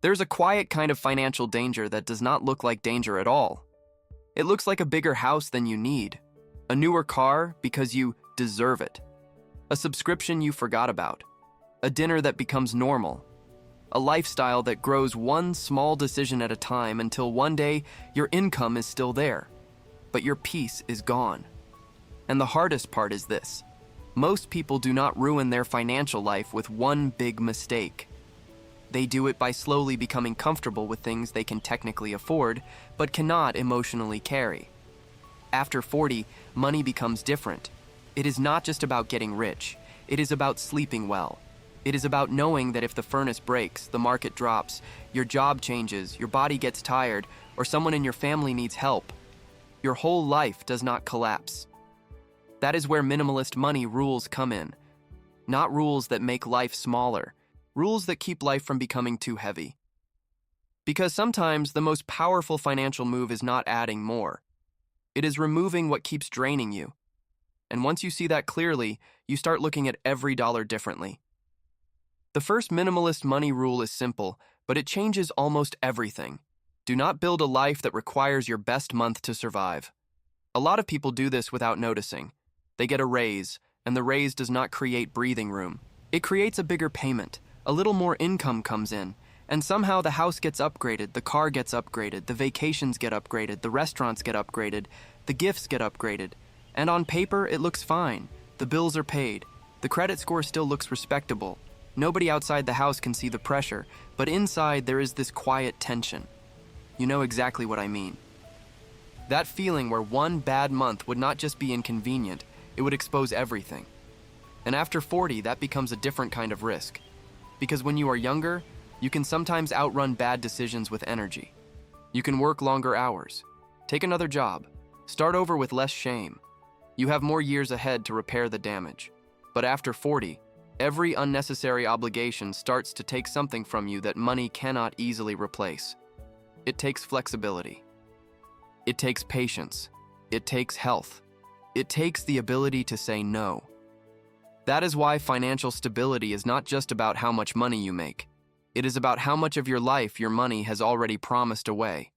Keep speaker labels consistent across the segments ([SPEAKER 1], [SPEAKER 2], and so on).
[SPEAKER 1] There's a quiet kind of financial danger that does not look like danger at all. It looks like a bigger house than you need, a newer car because you deserve it, a subscription you forgot about, a dinner that becomes normal, a lifestyle that grows one small decision at a time until one day your income is still there, but your peace is gone. And the hardest part is this: most people do not ruin their financial life with one big mistake. They do it by slowly becoming comfortable with things they can technically afford, but cannot emotionally carry. After 40, money becomes different. It is not just about getting rich. It is about sleeping well. It is about knowing that if the furnace breaks, the market drops, your job changes, your body gets tired, or someone in your family needs help, your whole life does not collapse. That is where minimalist money rules come in. Not rules that make life smaller, rules that keep life from becoming too heavy. Because sometimes the most powerful financial move is not adding more. It is removing what keeps draining you. And once you see that clearly, you start looking at every dollar differently. The first minimalist money rule is simple, but it changes almost everything. Do not build a life that requires your best month to survive. A lot of people do this without noticing. They get a raise, and the raise does not create breathing room. It creates a bigger payment. A little more income comes in, and somehow the house gets upgraded, the car gets upgraded, the vacations get upgraded, the restaurants get upgraded, the gifts get upgraded. And on paper, it looks fine. The bills are paid. The credit score still looks respectable. Nobody outside the house can see the pressure, but inside there is this quiet tension. You know exactly what I mean. That feeling where one bad month would not just be inconvenient, it would expose everything. And after 40, that becomes a different kind of risk. Because when you are younger, you can sometimes outrun bad decisions with energy. You can work longer hours, take another job, start over with less shame. You have more years ahead to repair the damage. But after 40, every unnecessary obligation starts to take something from you that money cannot easily replace. It takes flexibility. It takes patience. It takes health. It takes the ability to say no. That is why financial stability is not just about how much money you make. It is about how much of your life your money has already promised away.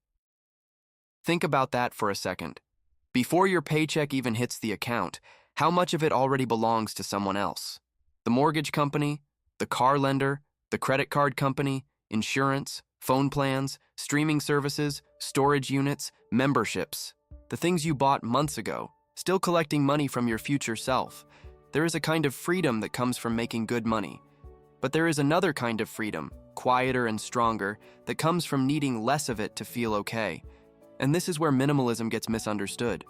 [SPEAKER 1] Think about that for a second. Before your paycheck even hits the account, how much of it already belongs to someone else? The mortgage company, the car lender, the credit card company, insurance, phone plans, streaming services, storage units, memberships. The things you bought months ago, still collecting money from your future self. There is a kind of freedom that comes from making good money. But there is another kind of freedom, quieter and stronger, that comes from needing less of it to feel okay. And this is where minimalism gets misunderstood.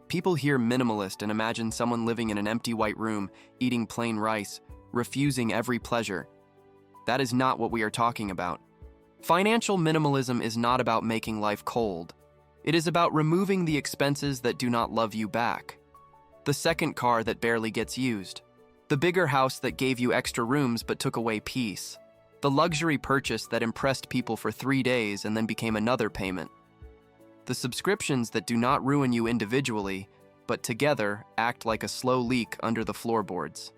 [SPEAKER 1] People hear minimalist and imagine someone living in an empty white room, eating plain rice, refusing every pleasure. That is not what we are talking about. Financial minimalism is not about making life cold. It is about removing the expenses that do not love you back. The second car that barely gets used. The bigger house that gave you extra rooms but took away peace. The luxury purchase that impressed people for 3 days and then became another payment. The subscriptions that do not ruin you individually, but together act like a slow leak under the floorboards.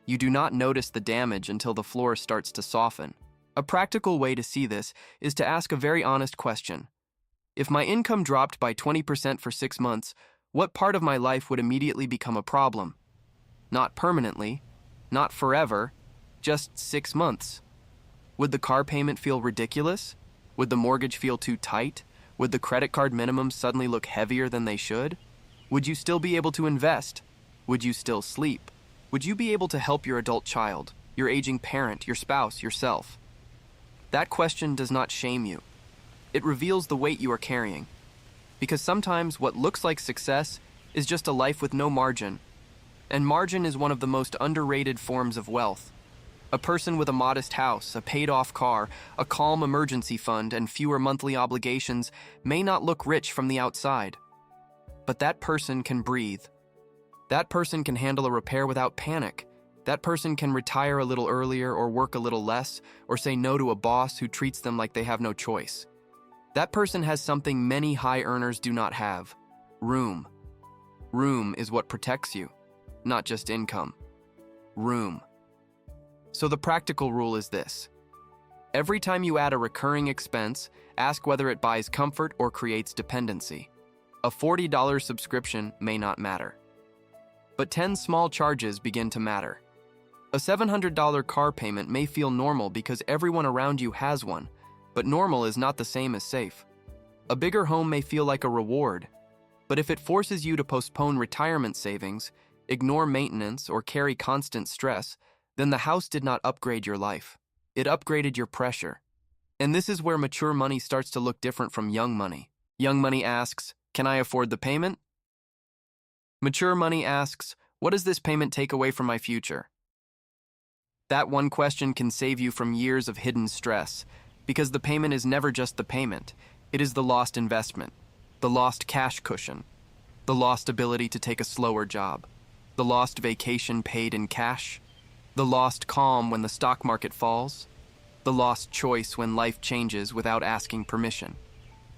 [SPEAKER 1] You do not notice the damage until the floor starts to soften. A practical way to see this is to ask a very honest question. If my income dropped by 20% for 6 months, what part of my life would immediately become a problem? Not permanently, not forever, just 6 months. Would the car payment feel ridiculous? Would the mortgage feel too tight? Would the credit card minimums suddenly look heavier than they should? Would you still be able to invest? Would you still sleep? Would you be able to help your adult child, your aging parent, your spouse, yourself? That question does not shame you. It reveals the weight you are carrying. Because sometimes what looks like success is just a life with no margin. And margin is one of the most underrated forms of wealth. A person with a modest house, a paid-off car, a calm emergency fund, and fewer monthly obligations may not look rich from the outside. But that person can breathe. That person can handle a repair without panic. That person can retire a little earlier or work a little less, or say no to a boss who treats them like they have no choice. That person has something many high earners do not have: room. Room is what protects you, not just income. Room. So the practical rule is this: Every time you add a recurring expense, ask whether it buys comfort or creates dependency. A $40 subscription may not matter, but 10 small charges begin to matter. A $700 car payment may feel normal because everyone around you has one, but normal is not the same as safe. A bigger home may feel like a reward, but if it forces you to postpone retirement savings, ignore maintenance, or carry constant stress, then the house did not upgrade your life. It upgraded your pressure. And this is where mature money starts to look different from young money. Young money asks, "Can I afford the payment?" Mature money asks, "What does this payment take away from my future?" That one question can save you from years of hidden stress, because the payment is never just the payment. It is the lost investment, the lost cash cushion, the lost ability to take a slower job, the lost vacation paid in cash, the lost calm when the stock market falls, the lost choice when life changes without asking permission.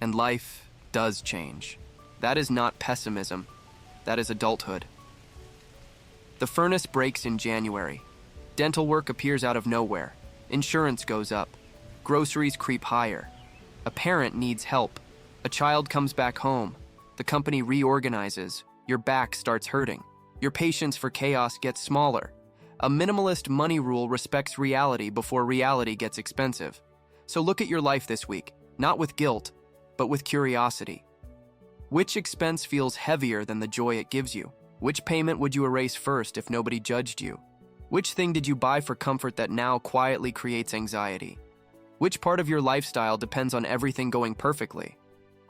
[SPEAKER 1] And life does change. That is not pessimism. That is adulthood. The furnace breaks in January. Dental work appears out of nowhere. Insurance goes up. Groceries creep higher. A parent needs help. A child comes back home. The company reorganizes. Your back starts hurting. Your patience for chaos gets smaller. A minimalist money rule respects reality before reality gets expensive. So look at your life this week, not with guilt, but with curiosity. Which expense feels heavier than the joy it gives you? Which payment would you erase first if nobody judged you? Which thing did you buy for comfort that now quietly creates anxiety? Which part of your lifestyle depends on everything going perfectly?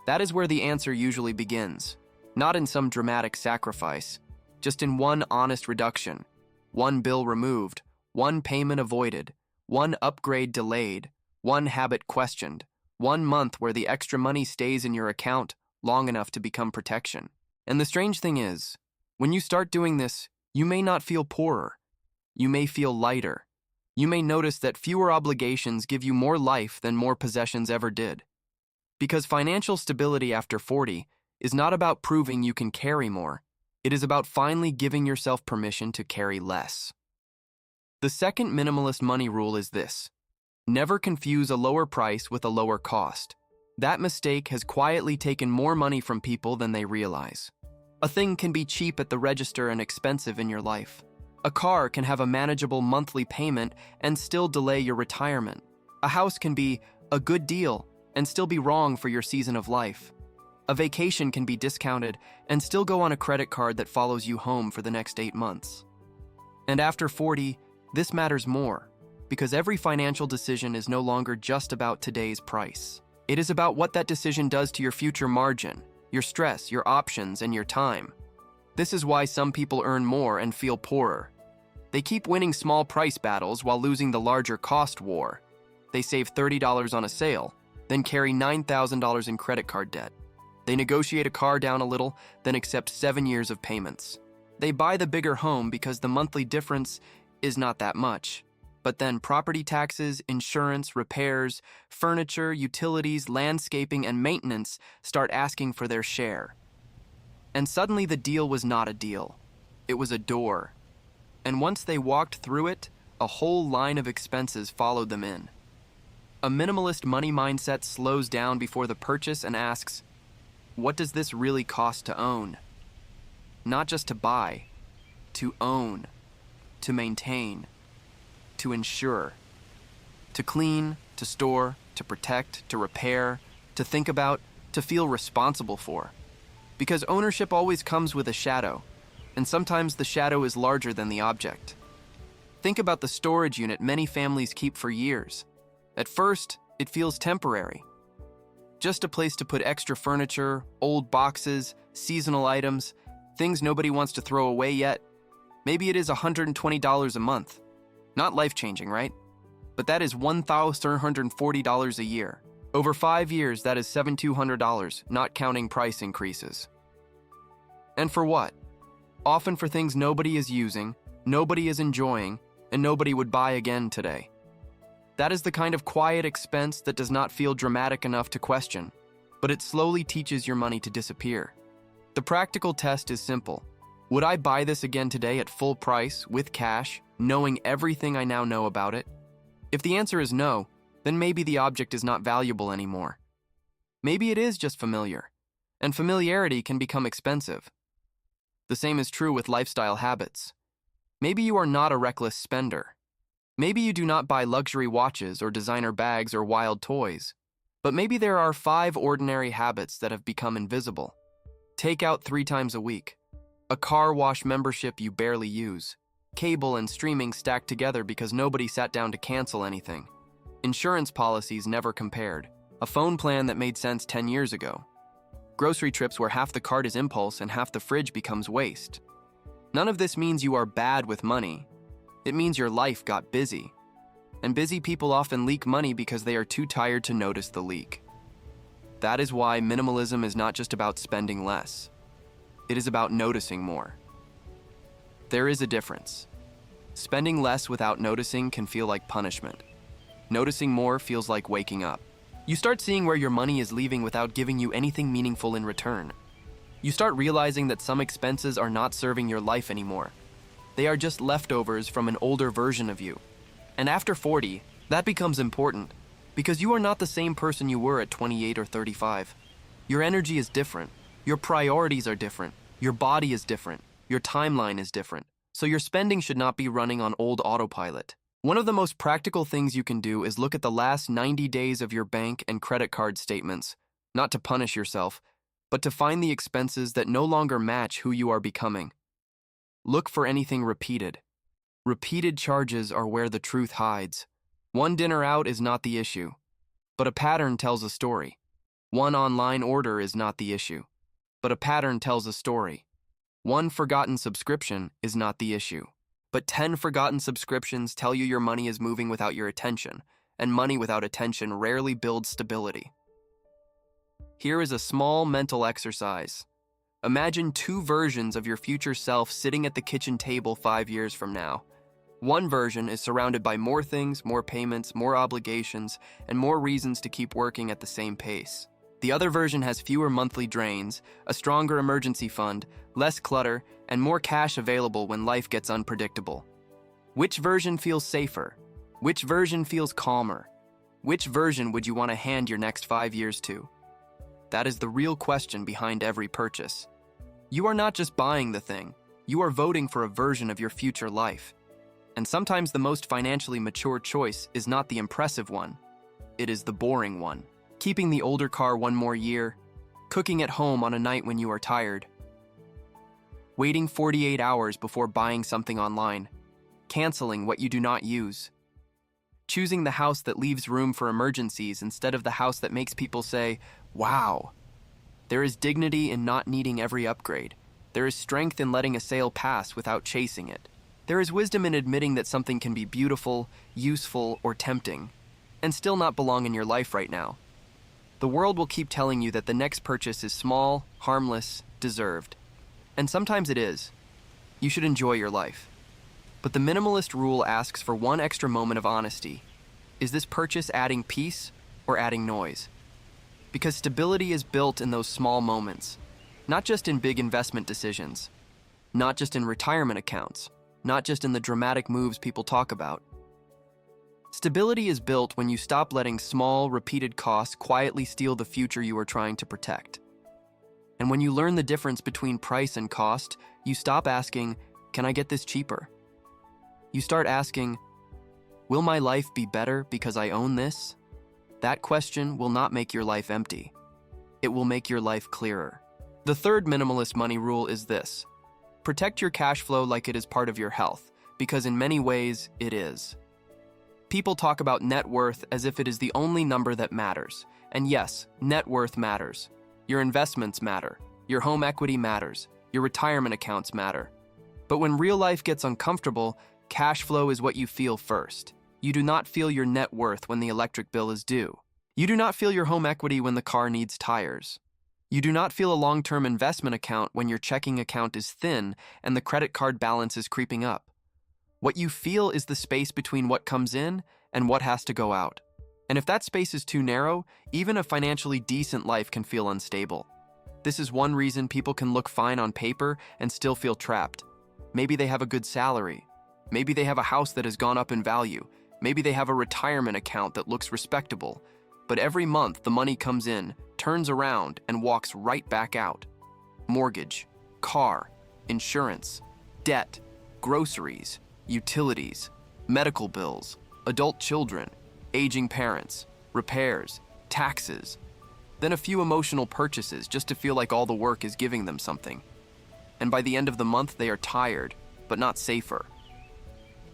[SPEAKER 1] That is where the answer usually begins, not in some dramatic sacrifice, just in one honest reduction. One bill removed, one payment avoided, one upgrade delayed, one habit questioned, one month where the extra money stays in your account long enough to become protection. And the strange thing is, when you start doing this, you may not feel poorer. You may feel lighter. You may notice that fewer obligations give you more life than more possessions ever did. Because financial stability after 40 is not about proving you can carry more. It is about finally giving yourself permission to carry less. The second minimalist money rule is this: never confuse a lower price with a lower cost. That mistake has quietly taken more money from people than they realize. A thing can be cheap at the register and expensive in your life. A car can have a manageable monthly payment and still delay your retirement. A house can be a good deal and still be wrong for your season of life. A vacation can be discounted and still go on a credit card that follows you home for the next 8 months. And after 40, this matters more, because every financial decision is no longer just about today's price. It is about what that decision does to your future margin, your stress, your options, and your time. This is why some people earn more and feel poorer. They keep winning small price battles while losing the larger cost war. They save $30 on a sale, then carry $9,000 in credit card debt. They negotiate a car down a little, then accept 7 years of payments. They buy the bigger home because the monthly difference is not that much. But then property taxes, insurance, repairs, furniture, utilities, landscaping, and maintenance start asking for their share. And suddenly the deal was not a deal. It was a door. And once they walked through it, a whole line of expenses followed them in. A minimalist money mindset slows down before the purchase and asks, what does this really cost to own? Not just to buy, to own, to maintain, to insure, to clean, to store, to protect, to repair, to think about, to feel responsible for. Because ownership always comes with a shadow, and sometimes the shadow is larger than the object. Think about the storage unit many families keep for years. At first, it feels temporary. Just a place to put extra furniture, old boxes, seasonal items, things nobody wants to throw away yet. Maybe it is $120 a month. Not life-changing, right? But that is $1,340 a year. Over 5 years, that is $7,200, not counting price increases. And for what? Often for things nobody is using, nobody is enjoying, and nobody would buy again today. That is the kind of quiet expense that does not feel dramatic enough to question, but it slowly teaches your money to disappear. The practical test is simple. Would I buy this again today at full price, with cash, knowing everything I now know about it? If the answer is no, then maybe the object is not valuable anymore. Maybe it is just familiar, and familiarity can become expensive. The same is true with lifestyle habits. Maybe you are not a reckless spender. Maybe you do not buy luxury watches or designer bags or wild toys. But maybe there are 5 ordinary habits that have become invisible. Take out 3 times a week. A car wash membership you barely use. Cable and streaming stacked together because nobody sat down to cancel anything. Insurance policies never compared. A phone plan that made sense 10 years ago. Grocery trips where half the cart is impulse and half the fridge becomes waste. None of this means you are bad with money. It means your life got busy. And busy people often leak money because they are too tired to notice the leak. That is why minimalism is not just about spending less. It is about noticing more. There is a difference. Spending less without noticing can feel like punishment. Noticing more feels like waking up. You start seeing where your money is leaving without giving you anything meaningful in return. You start realizing that some expenses are not serving your life anymore. They are just leftovers from an older version of you. And after 40, that becomes important because you are not the same person you were at 28 or 35. Your energy is different. Your priorities are different. Your body is different. Your timeline is different. So your spending should not be running on old autopilot. One of the most practical things you can do is look at the last 90 days of your bank and credit card statements, not to punish yourself, but to find the expenses that no longer match who you are becoming. Look for anything repeated. Repeated charges are where the truth hides. One dinner out is not the issue, but a pattern tells a story. One online order is not the issue, but a pattern tells a story. One forgotten subscription is not the issue, but 10 forgotten subscriptions tell you your money is moving without your attention, and money without attention rarely builds stability. Here is a small mental exercise. Imagine 2 versions of your future self sitting at the kitchen table 5 years from now. One version is surrounded by more things, more payments, more obligations, and more reasons to keep working at the same pace. The other version has fewer monthly drains, a stronger emergency fund, less clutter, and more cash available when life gets unpredictable. Which version feels safer? Which version feels calmer? Which version would you want to hand your next 5 years to? That is the real question behind every purchase. You are not just buying the thing, you are voting for a version of your future life. And sometimes the most financially mature choice is not the impressive one, it is the boring one. Keeping the older car 1 more year, cooking at home on a night when you are tired, waiting 48 hours before buying something online, canceling what you do not use, choosing the house that leaves room for emergencies instead of the house that makes people say, "Wow." There is dignity in not needing every upgrade. There is strength in letting a sale pass without chasing it. There is wisdom in admitting that something can be beautiful, useful, or tempting, and still not belong in your life right now. The world will keep telling you that the next purchase is small, harmless, deserved. And sometimes it is. You should enjoy your life. But the minimalist rule asks for one extra moment of honesty. Is this purchase adding peace or adding noise? Because stability is built in those small moments, not just in big investment decisions, not just in retirement accounts, not just in the dramatic moves people talk about. Stability is built when you stop letting small, repeated costs quietly steal the future you are trying to protect. And when you learn the difference between price and cost, you stop asking, "Can I get this cheaper?" You start asking, "Will my life be better because I own this?" That question will not make your life empty. It will make your life clearer. The third minimalist money rule is this: protect your cash flow like it is part of your health, because in many ways, it is. People talk about net worth as if it is the only number that matters. And yes, net worth matters. Your investments matter. Your home equity matters. Your retirement accounts matter. But when real life gets uncomfortable, cash flow is what you feel first. You do not feel your net worth when the electric bill is due. You do not feel your home equity when the car needs tires. You do not feel a long-term investment account when your checking account is thin and the credit card balance is creeping up. What you feel is the space between what comes in and what has to go out. And if that space is too narrow, even a financially decent life can feel unstable. This is one reason people can look fine on paper and still feel trapped. Maybe they have a good salary. Maybe they have a house that has gone up in value. Maybe they have a retirement account that looks respectable, but every month the money comes in, turns around, and walks right back out. Mortgage, car, insurance, debt, groceries, utilities, medical bills, adult children, aging parents, repairs, taxes, then a few emotional purchases just to feel like all the work is giving them something. And by the end of the month, they are tired, but not safer.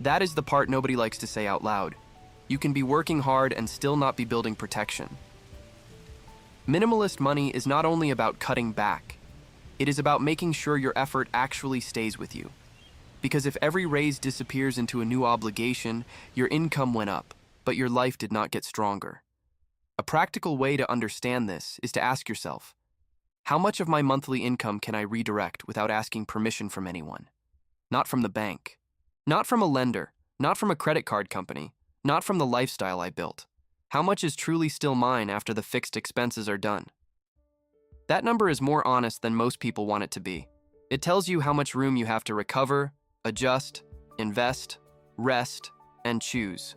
[SPEAKER 1] That is the part nobody likes to say out loud. You can be working hard and still not be building protection. Minimalist money is not only about cutting back. It is about making sure your effort actually stays with you. Because if every raise disappears into a new obligation, your income went up, but your life did not get stronger. A practical way to understand this is to ask yourself, how much of my monthly income can I redirect without asking permission from anyone? Not from the bank, not from a lender, not from a credit card company, not from the lifestyle I built. How much is truly still mine after the fixed expenses are done? That number is more honest than most people want it to be. It tells you how much room you have to recover, adjust, invest, rest, and choose.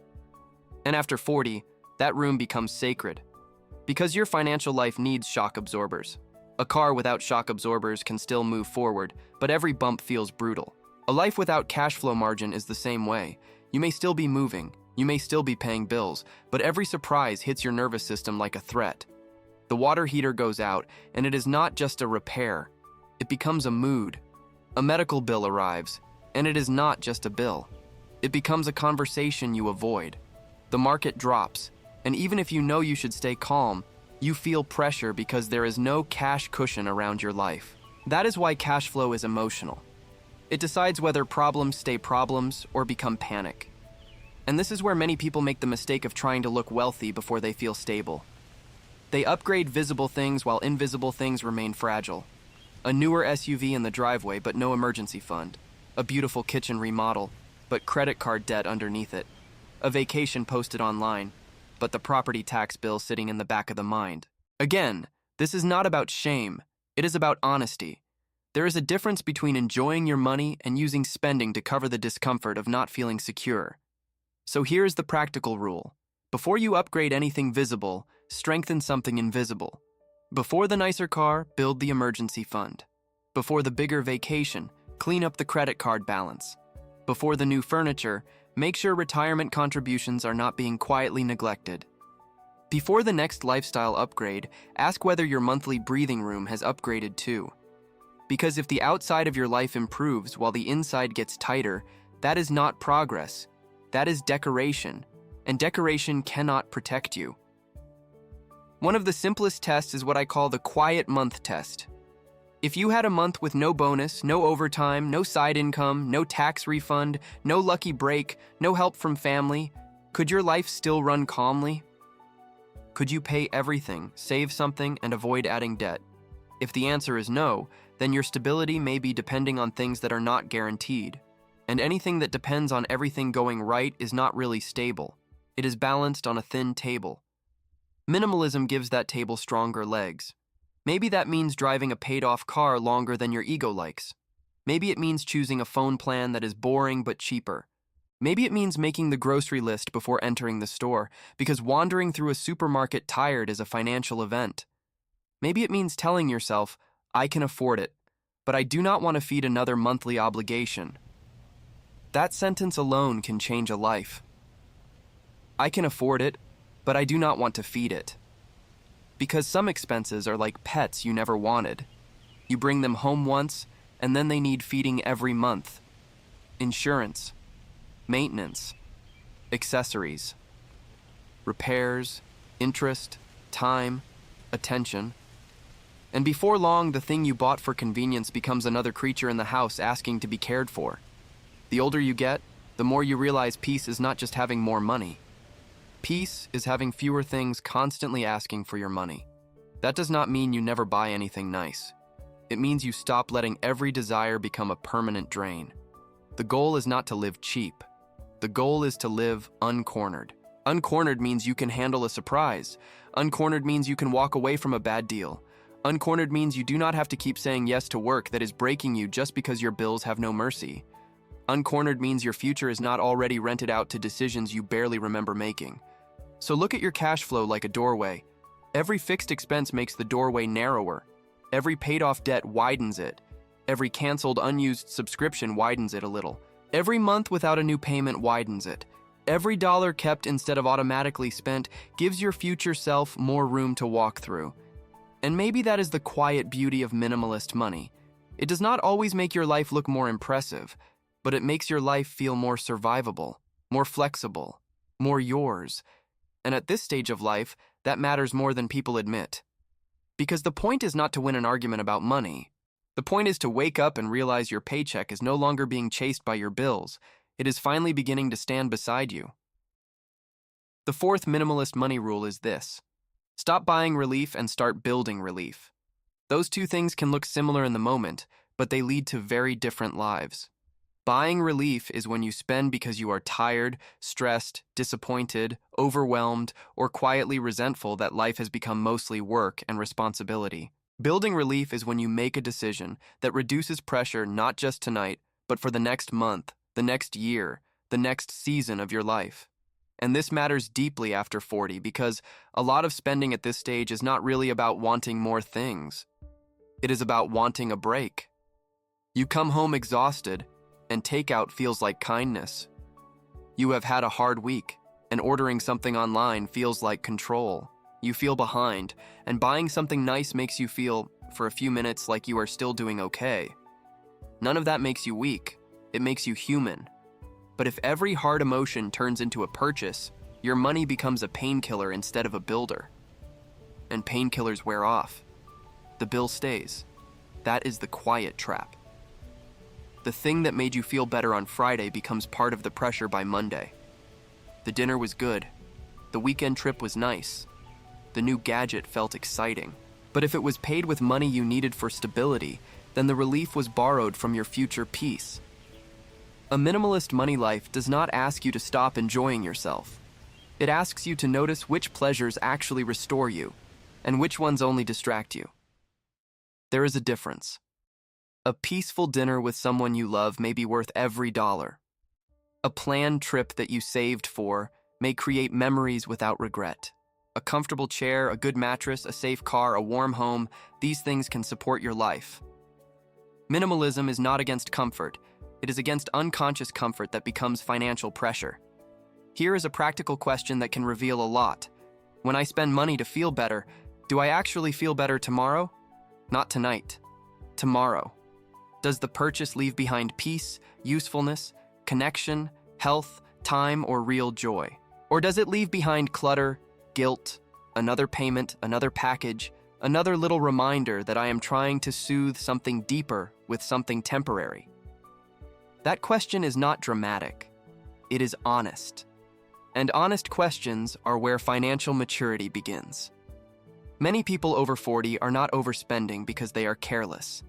[SPEAKER 1] And after 40, that room becomes sacred. Because your financial life needs shock absorbers. A car without shock absorbers can still move forward, but every bump feels brutal. A life without cash flow margin is the same way. You may still be moving, you may still be paying bills, but every surprise hits your nervous system like a threat. The water heater goes out, and it is not just a repair. It becomes a mood. A medical bill arrives, and it is not just a bill. It becomes a conversation you avoid. The market drops, and even if you know you should stay calm, you feel pressure because there is no cash cushion around your life. That is why cash flow is emotional. It decides whether problems stay problems or become panic. And this is where many people make the mistake of trying to look wealthy before they feel stable. They upgrade visible things while invisible things remain fragile. A newer SUV in the driveway but no emergency fund. A beautiful kitchen remodel, but credit card debt underneath it. A vacation posted online, but the property tax bill sitting in the back of the mind. Again, this is not about shame. It is about honesty. There is a difference between enjoying your money and using spending to cover the discomfort of not feeling secure. So here's the practical rule. Before you upgrade anything visible, strengthen something invisible. Before the nicer car, build the emergency fund. Before the bigger vacation, clean up the credit card balance. Before the new furniture, make sure retirement contributions are not being quietly neglected. Before the next lifestyle upgrade, ask whether your monthly breathing room has upgraded too. Because if the outside of your life improves while the inside gets tighter, that is not progress. That is decoration, and decoration cannot protect you. One of the simplest tests is what I call the quiet month test. If you had a month with no bonus, no overtime, no side income, no tax refund, no lucky break, no help from family, could your life still run calmly? Could you pay everything, save something, and avoid adding debt? If the answer is no, then your stability may be depending on things that are not guaranteed. And anything that depends on everything going right is not really stable. It is balanced on a thin table. Minimalism gives that table stronger legs. Maybe that means driving a paid-off car longer than your ego likes. Maybe it means choosing a phone plan that is boring but cheaper. Maybe it means making the grocery list before entering the store, because wandering through a supermarket tired is a financial event. Maybe it means telling yourself, I can afford it, but I do not want to feed another monthly obligation. That sentence alone can change a life. I can afford it, but I do not want to feed it. Because some expenses are like pets you never wanted. You bring them home once, and then they need feeding every month. Insurance, maintenance, accessories, repairs, interest, time, attention. And before long, the thing you bought for convenience becomes another creature in the house asking to be cared for. The older you get, the more you realize peace is not just having more money. Peace is having fewer things constantly asking for your money. That does not mean you never buy anything nice. It means you stop letting every desire become a permanent drain. The goal is not to live cheap. The goal is to live uncornered. Uncornered means you can handle a surprise. Uncornered means you can walk away from a bad deal. Uncornered means you do not have to keep saying yes to work that is breaking you just because your bills have no mercy. Uncornered means your future is not already rented out to decisions you barely remember making. So look at your cash flow like a doorway. Every fixed expense makes the doorway narrower. Every paid-off debt widens it. Every canceled, unused subscription widens it a little. Every month without a new payment widens it. Every dollar kept instead of automatically spent gives your future self more room to walk through. And maybe that is the quiet beauty of minimalist money. It does not always make your life look more impressive, but it makes your life feel more survivable, more flexible, more yours. And at this stage of life, that matters more than people admit. Because the point is not to win an argument about money. The point is to wake up and realize your paycheck is no longer being chased by your bills. It is finally beginning to stand beside you. The fourth minimalist money rule is this: stop buying relief and start building relief. Those two things can look similar in the moment, but they lead to very different lives. Buying relief is when you spend because you are tired, stressed, disappointed, overwhelmed, or quietly resentful that life has become mostly work and responsibility. Building relief is when you make a decision that reduces pressure not just tonight, but for the next month, the next year, the next season of your life. And this matters deeply after 40 because a lot of spending at this stage is not really about wanting more things. It is about wanting a break. You come home exhausted, and takeout feels like kindness. You have had a hard week, and ordering something online feels like control. You feel behind, and buying something nice makes you feel, for a few minutes, like you are still doing okay. None of that makes you weak. It makes you human. But if every hard emotion turns into a purchase, your money becomes a painkiller instead of a builder. And painkillers wear off. The bill stays. That is the quiet trap. The thing that made you feel better on Friday becomes part of the pressure by Monday. The dinner was good. The weekend trip was nice. The new gadget felt exciting. But if it was paid with money you needed for stability, then the relief was borrowed from your future peace. A minimalist money life does not ask you to stop enjoying yourself. It asks you to notice which pleasures actually restore you, and which ones only distract you. There is a difference. A peaceful dinner with someone you love may be worth every dollar. A planned trip that you saved for may create memories without regret. A comfortable chair, a good mattress, a safe car, a warm home, these things can support your life. Minimalism is not against comfort. It is against unconscious comfort that becomes financial pressure. Here is a practical question that can reveal a lot. When I spend money to feel better, do I actually feel better tomorrow? Not tonight. Tomorrow. Does the purchase leave behind peace, usefulness, connection, health, time, or real joy? Or does it leave behind clutter, guilt, another payment, another package, another little reminder that I am trying to soothe something deeper with something temporary? That question is not dramatic. It is honest. And honest questions are where financial maturity begins. Many people over 40 are not overspending because they are careless.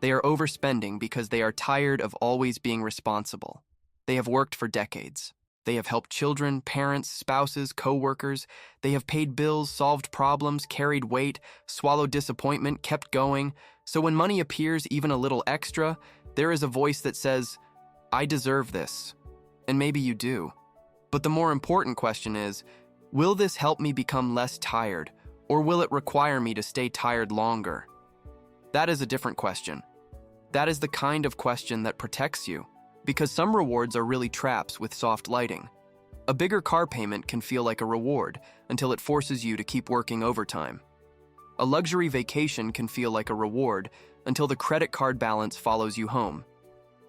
[SPEAKER 1] They are overspending because they are tired of always being responsible. They have worked for decades. They have helped children, parents, spouses, co-workers. They have paid bills, solved problems, carried weight, swallowed disappointment, kept going. So when money appears even a little extra, there is a voice that says, I deserve this. And maybe you do. But the more important question is, will this help me become less tired, or will it require me to stay tired longer? That is a different question. That is the kind of question that protects you, because some rewards are really traps with soft lighting. A bigger car payment can feel like a reward until it forces you to keep working overtime. A luxury vacation can feel like a reward until the credit card balance follows you home.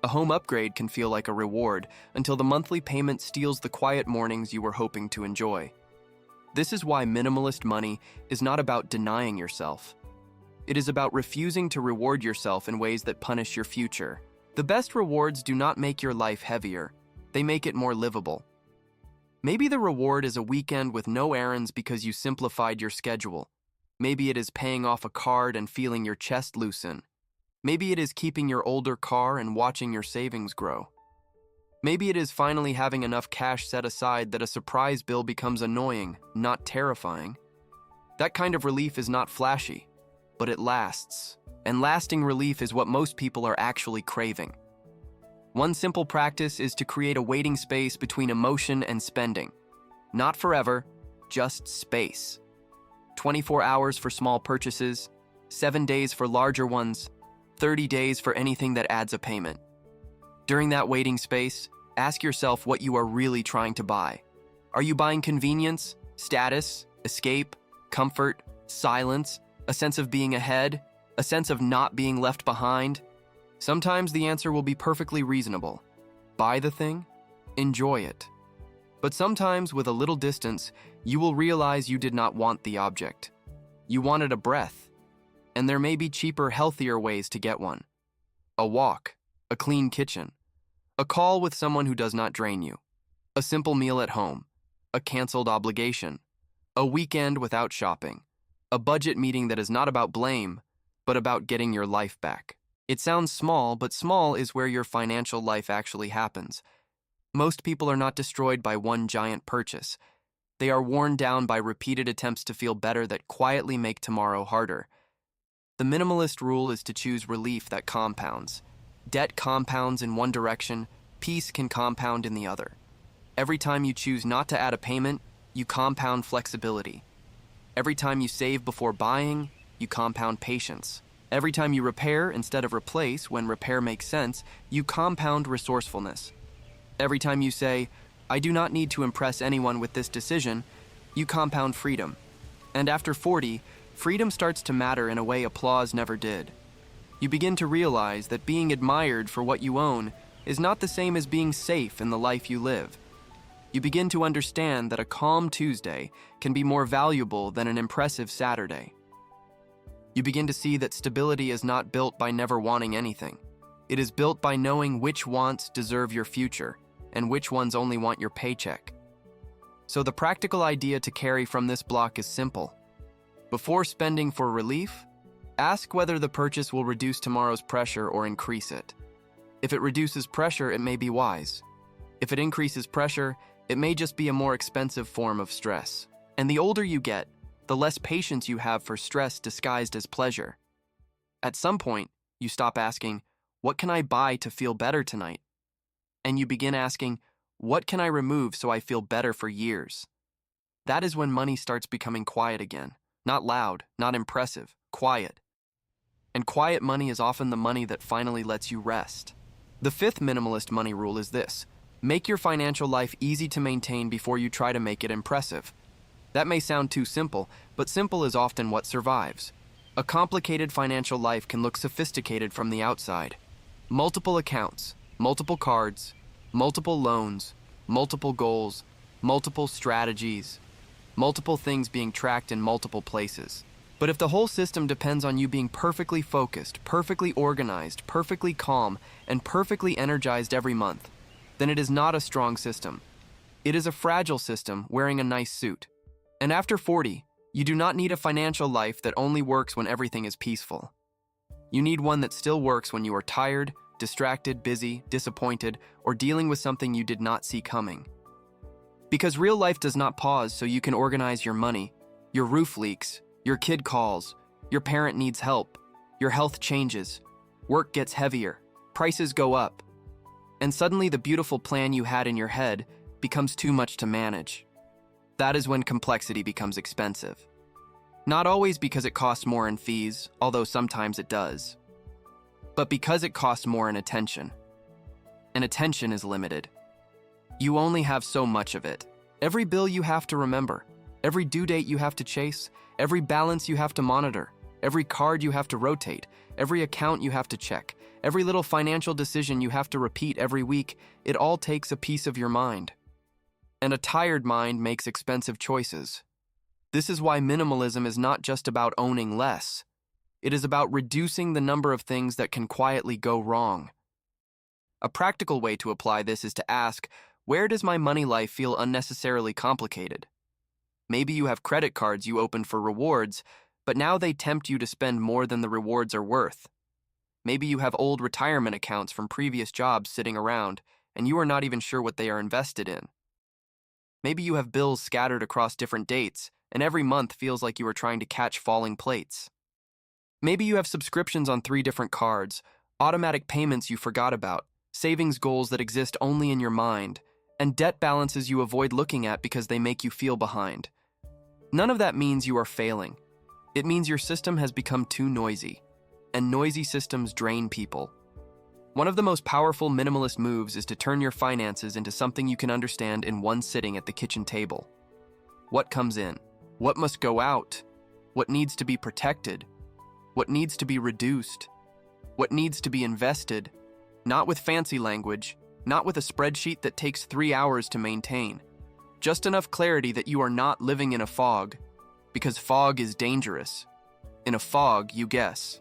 [SPEAKER 1] A home upgrade can feel like a reward until the monthly payment steals the quiet mornings you were hoping to enjoy. This is why minimalist money is not about denying yourself. It is about refusing to reward yourself in ways that punish your future. The best rewards do not make your life heavier. They make it more livable. Maybe the reward is a weekend with no errands because you simplified your schedule. Maybe it is paying off a card and feeling your chest loosen. Maybe it is keeping your older car and watching your savings grow. Maybe it is finally having enough cash set aside that a surprise bill becomes annoying, not terrifying. That kind of relief is not flashy, but it lasts. And lasting relief is what most people are actually craving. One simple practice is to create a waiting space between emotion and spending. Not forever, just space. 24 hours for small purchases, 7 days for larger ones, 30 days for anything that adds a payment. During that waiting space, ask yourself what you are really trying to buy. Are you buying convenience, status, escape, comfort, silence, a sense of being ahead, a sense of not being left behind? Sometimes the answer will be perfectly reasonable. Buy the thing, enjoy it. But sometimes, with a little distance, you will realize you did not want the object. You wanted a breath, and there may be cheaper, healthier ways to get one. A walk, a clean kitchen, a call with someone who does not drain you, a simple meal at home, a canceled obligation, a weekend without shopping, a budget meeting that is not about blame, but about getting your life back. It sounds small, but small is where your financial life actually happens. Most people are not destroyed by one giant purchase. They are worn down by repeated attempts to feel better that quietly make tomorrow harder. The minimalist rule is to choose relief that compounds. Debt compounds in one direction, peace can compound in the other. Every time you choose not to add a payment, you compound flexibility. Every time you save before buying, you compound patience. Every time you repair instead of replace when repair makes sense, you compound resourcefulness. Every time you say, I do not need to impress anyone with this decision, you compound freedom. And after 40, freedom starts to matter in a way applause never did. You begin to realize that being admired for what you own is not the same as being safe in the life you live. You begin to understand that a calm Tuesday can be more valuable than an impressive Saturday. You begin to see that stability is not built by never wanting anything. It is built by knowing which wants deserve your future and which ones only want your paycheck. So the practical idea to carry from this block is simple. Before spending for relief, ask whether the purchase will reduce tomorrow's pressure or increase it. If it reduces pressure, it may be wise. If it increases pressure, it may just be a more expensive form of stress. And the older you get, the less patience you have for stress disguised as pleasure. At some point, you stop asking, what can I buy to feel better tonight? And you begin asking, what can I remove so I feel better for years? That is when money starts becoming quiet again. Not loud, not impressive, quiet. And quiet money is often the money that finally lets you rest. The fifth minimalist money rule is this: make your financial life easy to maintain before you try to make it impressive. That may sound too simple, but simple is often what survives. A complicated financial life can look sophisticated from the outside. Multiple accounts, multiple cards, multiple loans, multiple goals, multiple strategies, multiple things being tracked in multiple places. But if the whole system depends on you being perfectly focused, perfectly organized, perfectly calm, and perfectly energized every month, then it is not a strong system. It is a fragile system wearing a nice suit. And after 40, you do not need a financial life that only works when everything is peaceful. You need one that still works when you are tired, distracted, busy, disappointed, or dealing with something you did not see coming. Because real life does not pause so you can organize your money. Your roof leaks, your kid calls, your parent needs help, your health changes, work gets heavier, prices go up, and suddenly the beautiful plan you had in your head becomes too much to manage. That is when complexity becomes expensive. Not always because it costs more in fees, although sometimes it does, but because it costs more in attention. And attention is limited. You only have so much of it. Every bill you have to remember, every due date you have to chase, every balance you have to monitor, every card you have to rotate, every account you have to check, every little financial decision you have to repeat every week, it all takes a piece of your mind. And a tired mind makes expensive choices. This is why minimalism is not just about owning less. It is about reducing the number of things that can quietly go wrong. A practical way to apply this is to ask, where does my money life feel unnecessarily complicated? Maybe you have credit cards you open for rewards, but now they tempt you to spend more than the rewards are worth. Maybe you have old retirement accounts from previous jobs sitting around, and you are not even sure what they are invested in. Maybe you have bills scattered across different dates, and every month feels like you are trying to catch falling plates. Maybe you have subscriptions on 3 different cards, automatic payments you forgot about, savings goals that exist only in your mind, and debt balances you avoid looking at because they make you feel behind. None of that means you are failing. It means your system has become too noisy, and noisy systems drain people. One of the most powerful minimalist moves is to turn your finances into something you can understand in one sitting at the kitchen table. What comes in? What must go out? What needs to be protected? What needs to be reduced? What needs to be invested? Not with fancy language, not with a spreadsheet that takes 3 hours to maintain. Just enough clarity that you are not living in a fog, because fog is dangerous. In a fog, you guess.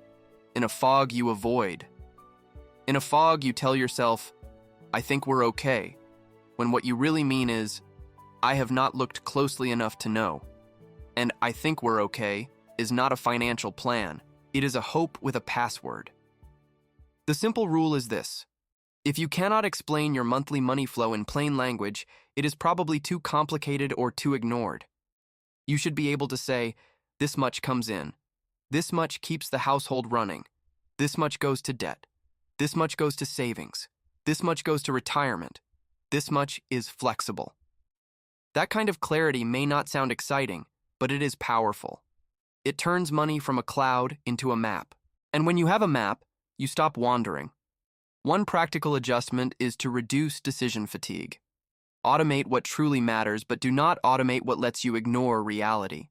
[SPEAKER 1] In a fog, you avoid. In a fog, you tell yourself, I think we're okay, when what you really mean is, I have not looked closely enough to know. And I think we're okay is not a financial plan. It is a hope with a password. The simple rule is this. If you cannot explain your monthly money flow in plain language, it is probably too complicated or too ignored. You should be able to say, this much comes in. This much keeps the household running. This much goes to debt. This much goes to savings. This much goes to retirement. This much is flexible. That kind of clarity may not sound exciting, but it is powerful. It turns money from a cloud into a map. And when you have a map, you stop wandering. One practical adjustment is to reduce decision fatigue. Automate what truly matters, but do not automate what lets you ignore reality.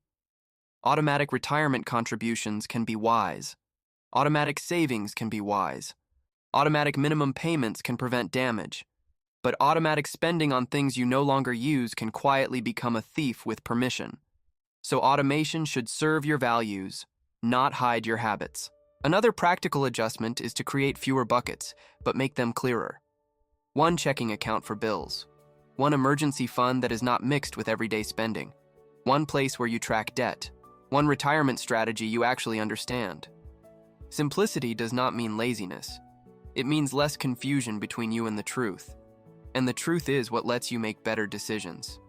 [SPEAKER 1] Automatic retirement contributions can be wise. Automatic savings can be wise. Automatic minimum payments can prevent damage. But automatic spending on things you no longer use can quietly become a thief with permission. So automation should serve your values, not hide your habits. Another practical adjustment is to create fewer buckets, but make them clearer. One checking account for bills. One emergency fund that is not mixed with everyday spending. One place where you track debt. One retirement strategy you actually understand. Simplicity does not mean laziness. It means less confusion between you and the truth. And the truth is what lets you make better decisions.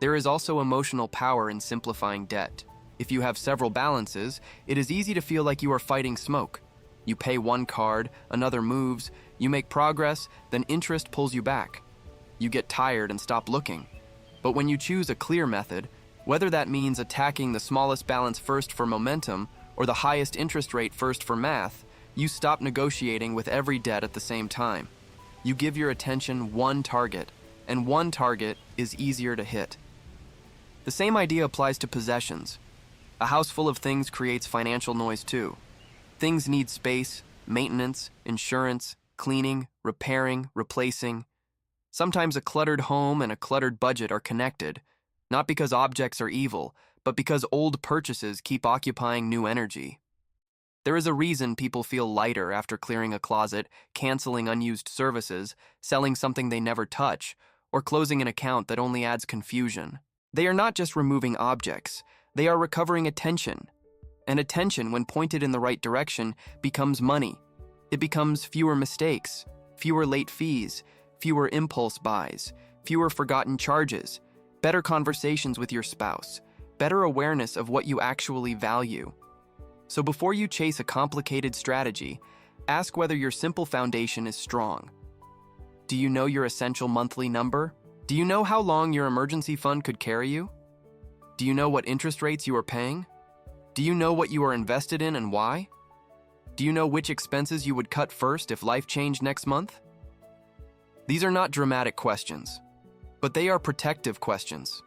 [SPEAKER 1] There is also emotional power in simplifying debt. If you have several balances, it is easy to feel like you are fighting smoke. You pay one card, another moves, you make progress, then interest pulls you back. You get tired and stop looking. But when you choose a clear method, whether that means attacking the smallest balance first for momentum or the highest interest rate first for math, you stop negotiating with every debt at the same time. You give your attention one target, and one target is easier to hit. The same idea applies to possessions. A house full of things creates financial noise too. Things need space, maintenance, insurance, cleaning, repairing, replacing. Sometimes a cluttered home and a cluttered budget are connected, not because objects are evil, but because old purchases keep occupying new energy. There is a reason people feel lighter after clearing a closet, canceling unused services, selling something they never touch, or closing an account that only adds confusion. They are not just removing objects, they are recovering attention. And attention, when pointed in the right direction, becomes money. It becomes fewer mistakes, fewer late fees, fewer impulse buys, fewer forgotten charges, better conversations with your spouse, better awareness of what you actually value. So before you chase a complicated strategy, ask whether your simple foundation is strong. Do you know your essential monthly number? Do you know how long your emergency fund could carry you? Do you know what interest rates you are paying? Do you know what you are invested in and why? Do you know which expenses you would cut first if life changed next month? These are not dramatic questions, but they are protective questions.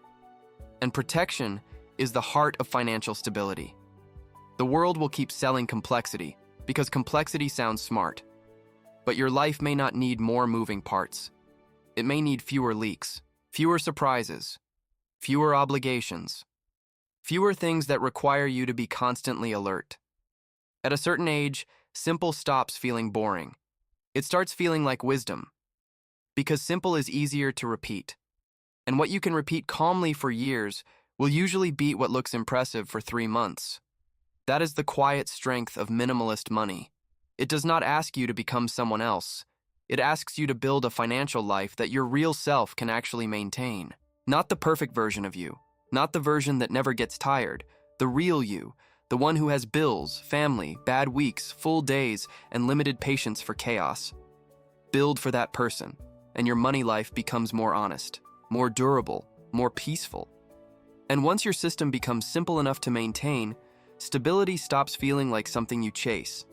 [SPEAKER 1] And protection is the heart of financial stability. The world will keep selling complexity because complexity sounds smart. But your life may not need more moving parts. It may need fewer leaks, fewer surprises, fewer obligations, fewer things that require you to be constantly alert. At a certain age, simple stops feeling boring. It starts feeling like wisdom, because simple is easier to repeat. And what you can repeat calmly for years will usually beat what looks impressive for 3 months. That is the quiet strength of minimalist money. It does not ask you to become someone else. It asks you to build a financial life that your real self can actually maintain. Not the perfect version of you, not the version that never gets tired, the real you, the one who has bills, family, bad weeks, full days, and limited patience for chaos. Build for that person, and your money life becomes more honest, more durable, more peaceful. And once your system becomes simple enough to maintain, stability stops feeling like something you chase.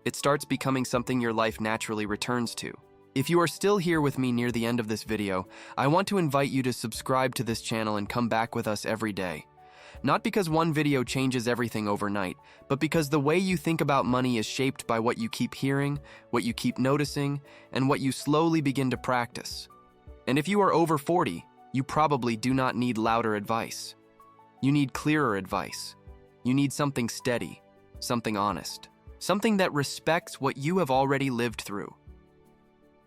[SPEAKER 1] It starts becoming something your life naturally returns to. If you are still here with me near the end of this video, I want to invite you to subscribe to this channel and come back with us every day. Not because one video changes everything overnight, but because the way you think about money is shaped by what you keep hearing, what you keep noticing, and what you slowly begin to practice. And if you are over 40, you probably do not need louder advice. You need clearer advice. You need something steady, something honest, something that respects what you have already lived through.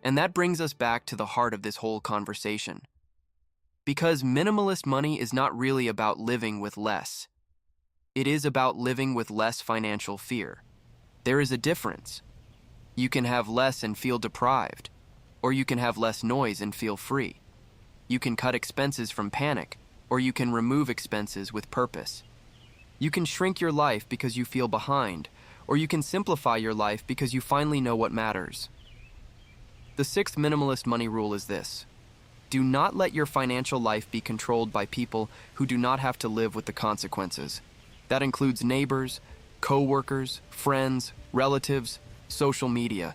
[SPEAKER 1] And that brings us back to the heart of this whole conversation. Because minimalist money is not really about living with less. It is about living with less financial fear. There is a difference. You can have less and feel deprived, or you can have less noise and feel free. You can cut expenses from panic, or you can remove expenses with purpose. You can shrink your life because you feel behind, or you can simplify your life because you finally know what matters. The sixth minimalist money rule is this: do not let your financial life be controlled by people who do not have to live with the consequences. That includes neighbors, co-workers, friends, relatives, social media.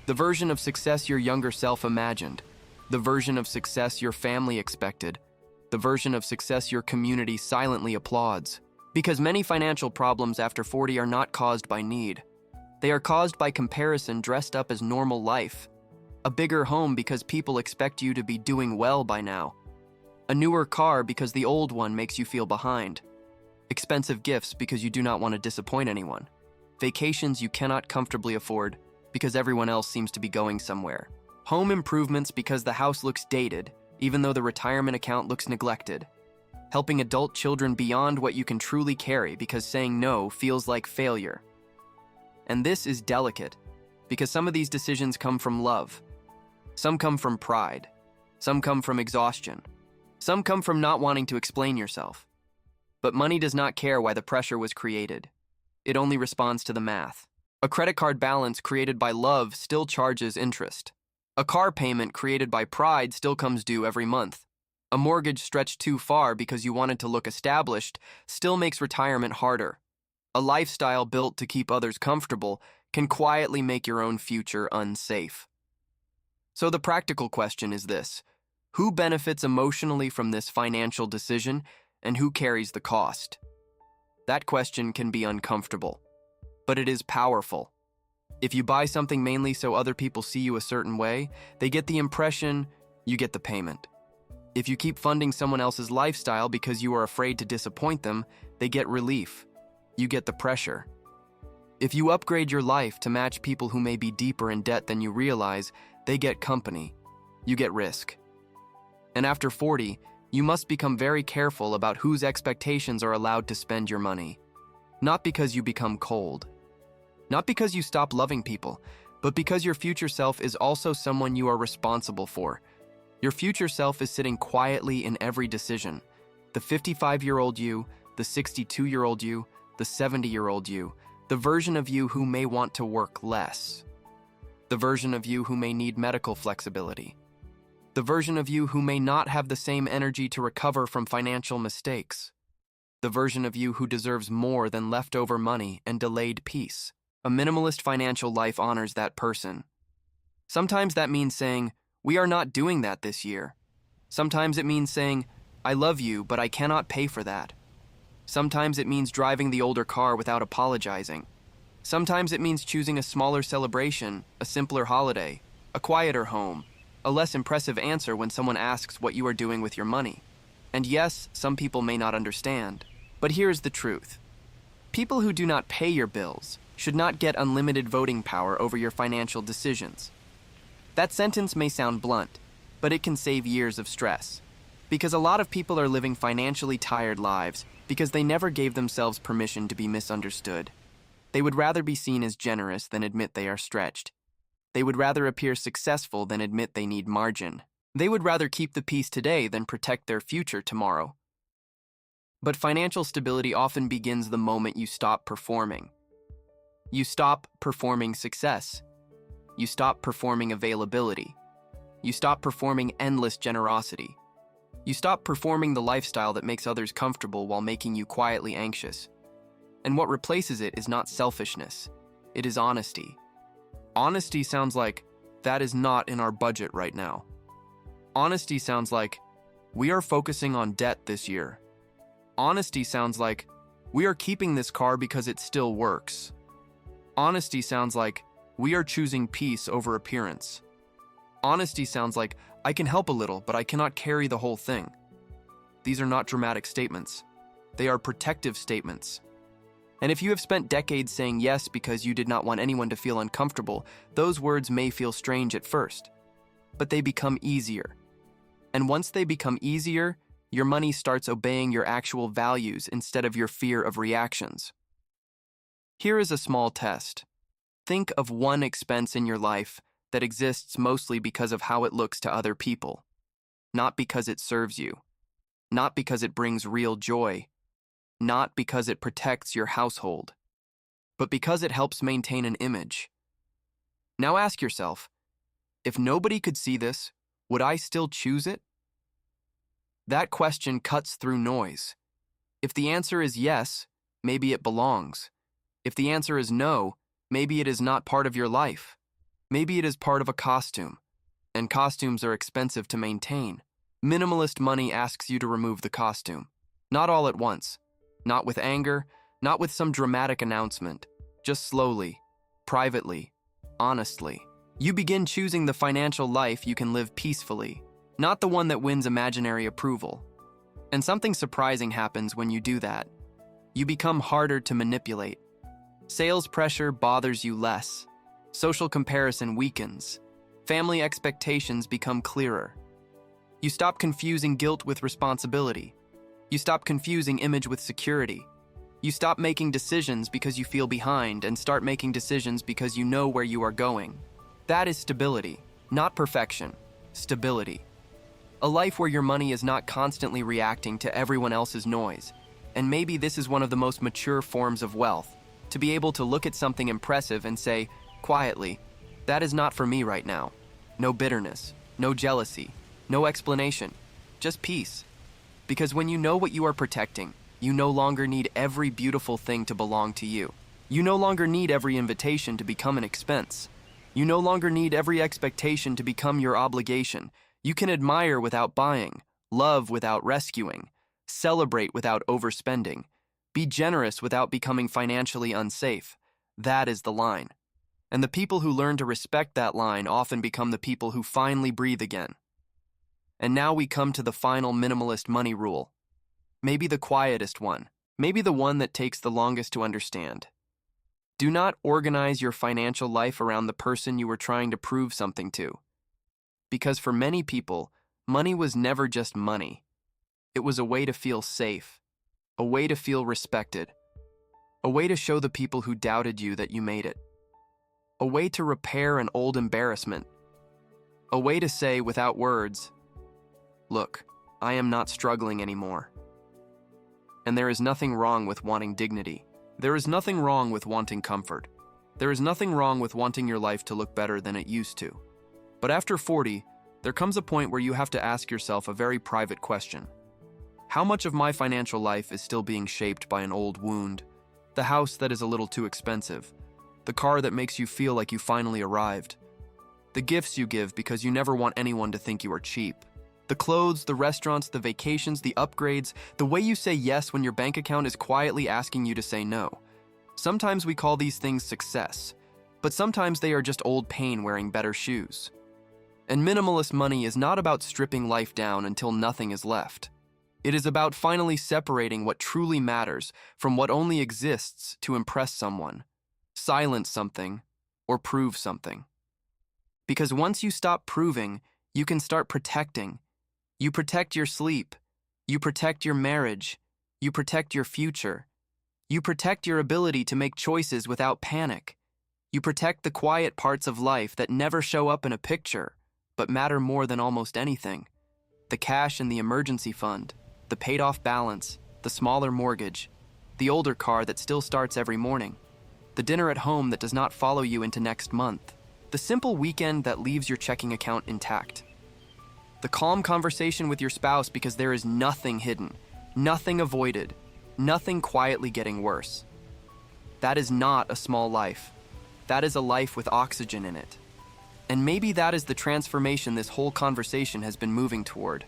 [SPEAKER 1] The version of success your younger self imagined. The version of success your family expected. The version of success your community silently applauds. Because many financial problems after 40 are not caused by need. They are caused by comparison dressed up as normal life. A bigger home because people expect you to be doing well by now. A newer car because the old one makes you feel behind. Expensive gifts because you do not want to disappoint anyone. Vacations you cannot comfortably afford because everyone else seems to be going somewhere. Home improvements because the house looks dated, even though the retirement account looks neglected. Helping adult children beyond what you can truly carry because saying no feels like failure. And this is delicate, because some of these decisions come from love. Some come from pride. Some come from exhaustion. Some come from not wanting to explain yourself. But money does not care why the pressure was created. It only responds to the math. A credit card balance created by love still charges interest. A car payment created by pride still comes due every month. A mortgage stretched too far because you wanted to look established still makes retirement harder. A lifestyle built to keep others comfortable can quietly make your own future unsafe. So the practical question is this: who benefits emotionally from this financial decision, and who carries the cost? That question can be uncomfortable, but it is powerful. If you buy something mainly so other people see you a certain way, they get the impression, you get the payment. If you keep funding someone else's lifestyle because you are afraid to disappoint them, they get relief. You get the pressure. If you upgrade your life to match people who may be deeper in debt than you realize, they get company. You get risk. And after 40, you must become very careful about whose expectations are allowed to spend your money. Not because you become cold. Not because you stop loving people, but because your future self is also someone you are responsible for. Your future self is sitting quietly in every decision. The 55-year-old you, the 62-year-old you, the 70-year-old you, the version of you who may want to work less. The version of you who may need medical flexibility. The version of you who may not have the same energy to recover from financial mistakes. The version of you who deserves more than leftover money and delayed peace. A minimalist financial life honors that person. Sometimes that means saying, "We are not doing that this year." Sometimes it means saying, "I love you, but I cannot pay for that." Sometimes it means driving the older car without apologizing. Sometimes it means choosing a smaller celebration, a simpler holiday, a quieter home, a less impressive answer when someone asks what you are doing with your money. And yes, some people may not understand, but here's the truth. People who do not pay your bills should not get unlimited voting power over your financial decisions. That sentence may sound blunt, but it can save years of stress. Because a lot of people are living financially tired lives because they never gave themselves permission to be misunderstood. They would rather be seen as generous than admit they are stretched. They would rather appear successful than admit they need margin. They would rather keep the peace today than protect their future tomorrow. But financial stability often begins the moment you stop performing. You stop performing success. You stop performing availability. You stop performing endless generosity. You stop performing the lifestyle that makes others comfortable while making you quietly anxious. And what replaces it is not selfishness. It is honesty. Honesty sounds like, that is not in our budget right now. Honesty sounds like, we are focusing on debt this year. Honesty sounds like, we are keeping this car because it still works. Honesty sounds like, we are choosing peace over appearance. Honesty sounds like, I can help a little, but I cannot carry the whole thing. These are not dramatic statements. They are protective statements. And if you have spent decades saying yes because you did not want anyone to feel uncomfortable, those words may feel strange at first, but they become easier. And once they become easier, your money starts obeying your actual values instead of your fear of reactions. Here is a small test. Think of one expense in your life that exists mostly because of how it looks to other people, not because it serves you, not because it brings real joy, not because it protects your household, but because it helps maintain an image. Now ask yourself, if nobody could see this, would I still choose it? That question cuts through noise. If the answer is yes, maybe it belongs. If the answer is no, maybe it is not part of your life. Maybe it is part of a costume, and costumes are expensive to maintain. Minimalist money asks you to remove the costume. Not all at once. Not with anger, not with some dramatic announcement. Just slowly, privately, honestly. You begin choosing the financial life you can live peacefully, not the one that wins imaginary approval. And something surprising happens when you do that. You become harder to manipulate. Sales pressure bothers you less. Social comparison weakens. Family expectations become clearer. You stop confusing guilt with responsibility. You stop confusing image with security. You stop making decisions because you feel behind and start making decisions because you know where you are going. That is stability, not perfection. Stability. A life where your money is not constantly reacting to everyone else's noise. And maybe this is one of the most mature forms of wealth, to be able to look at something impressive and say, quietly, that is not for me right now. No bitterness, no jealousy, no explanation, just peace. Because when you know what you are protecting, you no longer need every beautiful thing to belong to you. You no longer need every invitation to become an expense. You no longer need every expectation to become your obligation. You can admire without buying, love without rescuing, celebrate without overspending, be generous without becoming financially unsafe. That is the line. And the people who learn to respect that line often become the people who finally breathe again. And now we come to the final minimalist money rule. Maybe the quietest one. Maybe the one that takes the longest to understand. Do not organize your financial life around the person you were trying to prove something to. Because for many people, money was never just money. It was a way to feel safe, a way to feel respected, a way to show the people who doubted you that you made it, a way to repair an old embarrassment, a way to say without words, look, I am not struggling anymore. And there is nothing wrong with wanting dignity. There is nothing wrong with wanting comfort. There is nothing wrong with wanting your life to look better than it used to. But after 40, there comes a point where you have to ask yourself a very private question. How much of my financial life is still being shaped by an old wound? The house that is a little too expensive. The car that makes you feel like you finally arrived. The gifts you give because you never want anyone to think you are cheap. The clothes, the restaurants, the vacations, the upgrades, the way you say yes when your bank account is quietly asking you to say no. Sometimes we call these things success, but sometimes they are just old pain wearing better shoes. And minimalist money is not about stripping life down until nothing is left. It is about finally separating what truly matters from what only exists to impress someone, silence something, or prove something. Because once you stop proving, you can start protecting. You protect your sleep. You protect your marriage. You protect your future. You protect your ability to make choices without panic. You protect the quiet parts of life that never show up in a picture, but matter more than almost anything. The cash in the emergency fund, the paid-off balance, the smaller mortgage, the older car that still starts every morning, the dinner at home that does not follow you into next month, The simple weekend that leaves your checking account intact. The calm conversation with your spouse because there is nothing hidden, nothing avoided, nothing quietly getting worse. That is not a small life. That is a life with oxygen in it. And maybe that is the transformation this whole conversation has been moving toward.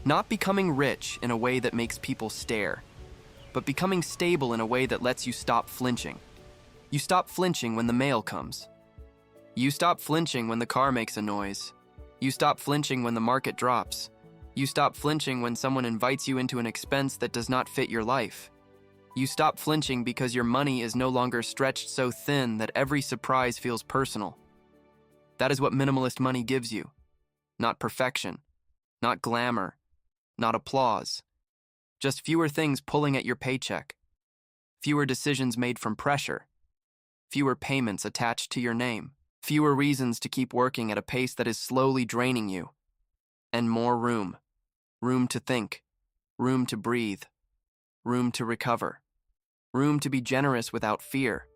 [SPEAKER 1] Not becoming rich in a way that makes people stare, but becoming stable in a way that lets you stop flinching. You stop flinching when the mail comes. You stop flinching when the car makes a noise. You stop flinching when the market drops. You stop flinching when someone invites you into an expense that does not fit your life. You stop flinching because your money is no longer stretched so thin that every surprise feels personal. That is what minimalist money gives you. Not perfection, not glamour, not applause. Just fewer things pulling at your paycheck. Fewer decisions made from pressure. Fewer payments attached to your name. Fewer reasons to keep working at a pace that is slowly draining you. And more room. Room to think. Room to breathe. Room to recover. Room to be generous without fear.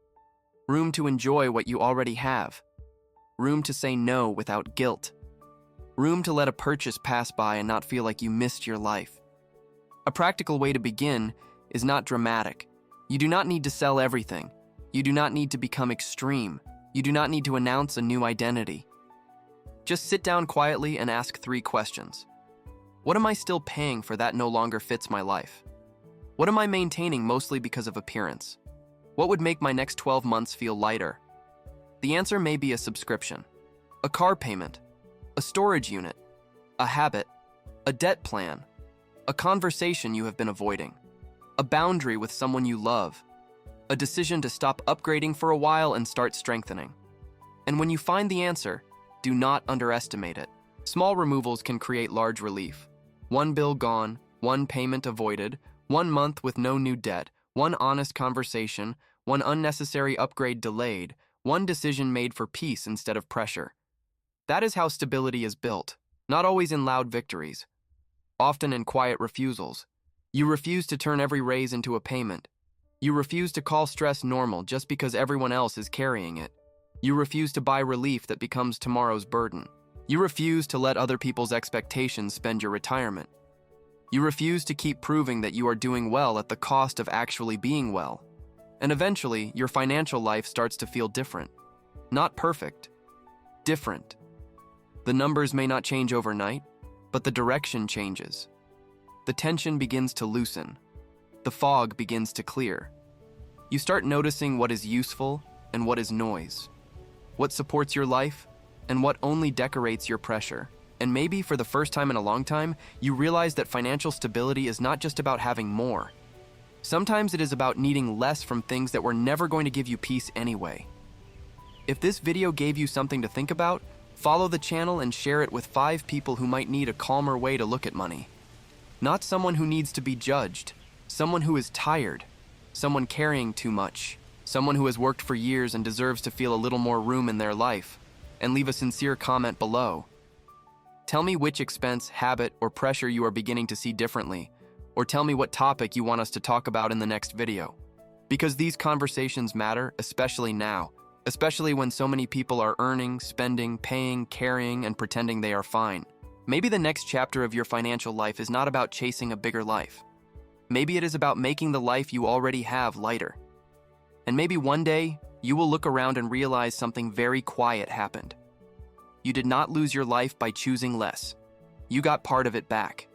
[SPEAKER 1] Room to enjoy what you already have. Room to say no without guilt. Room to let a purchase pass by and not feel like you missed your life. A practical way to begin is not dramatic. You do not need to sell everything. You do not need to become extreme. You do not need to announce a new identity. Just sit down quietly and ask 3 questions. What am I still paying for that no longer fits my life? What am I maintaining mostly because of appearance? What would make my next 12 months feel lighter? The answer may be a subscription, a car payment, a storage unit, a habit, a debt plan, a conversation you have been avoiding, a boundary with someone you love, a decision to stop upgrading for a while and start strengthening. And when you find the answer, do not underestimate it. Small removals can create large relief. 1 bill gone, 1 payment avoided, 1 month with no new debt, 1 honest conversation, 1 unnecessary upgrade delayed, 1 decision made for peace instead of pressure. That is how stability is built, not always in loud victories, often in quiet refusals. You refuse to turn every raise into a payment. You refuse to call stress normal just because everyone else is carrying it. You refuse to buy relief that becomes tomorrow's burden. You refuse to let other people's expectations spend your retirement. You refuse to keep proving that you are doing well at the cost of actually being well. And eventually, your financial life starts to feel different. Not perfect. Different. The numbers may not change overnight, but the direction changes. The tension begins to loosen. The fog begins to clear. You start noticing what is useful and what is noise. What supports your life and what only decorates your pressure. And maybe for the first time in a long time, you realize that financial stability is not just about having more. Sometimes it is about needing less from things that were never going to give you peace anyway. If this video gave you something to think about, follow the channel and share it with 5 people who might need a calmer way to look at money. Not someone who needs to be judged, someone who is tired, someone carrying too much, someone who has worked for years and deserves to feel a little more room in their life. And leave a sincere comment below. Tell me which expense, habit, or pressure you are beginning to see differently, or tell me what topic you want us to talk about in the next video. Because these conversations matter, especially now, especially when so many people are earning, spending, paying, carrying, and pretending they are fine. Maybe the next chapter of your financial life is not about chasing a bigger life. Maybe it is about making the life you already have lighter. And maybe one day, you will look around and realize something very quiet happened. You did not lose your life by choosing less. You got part of it back.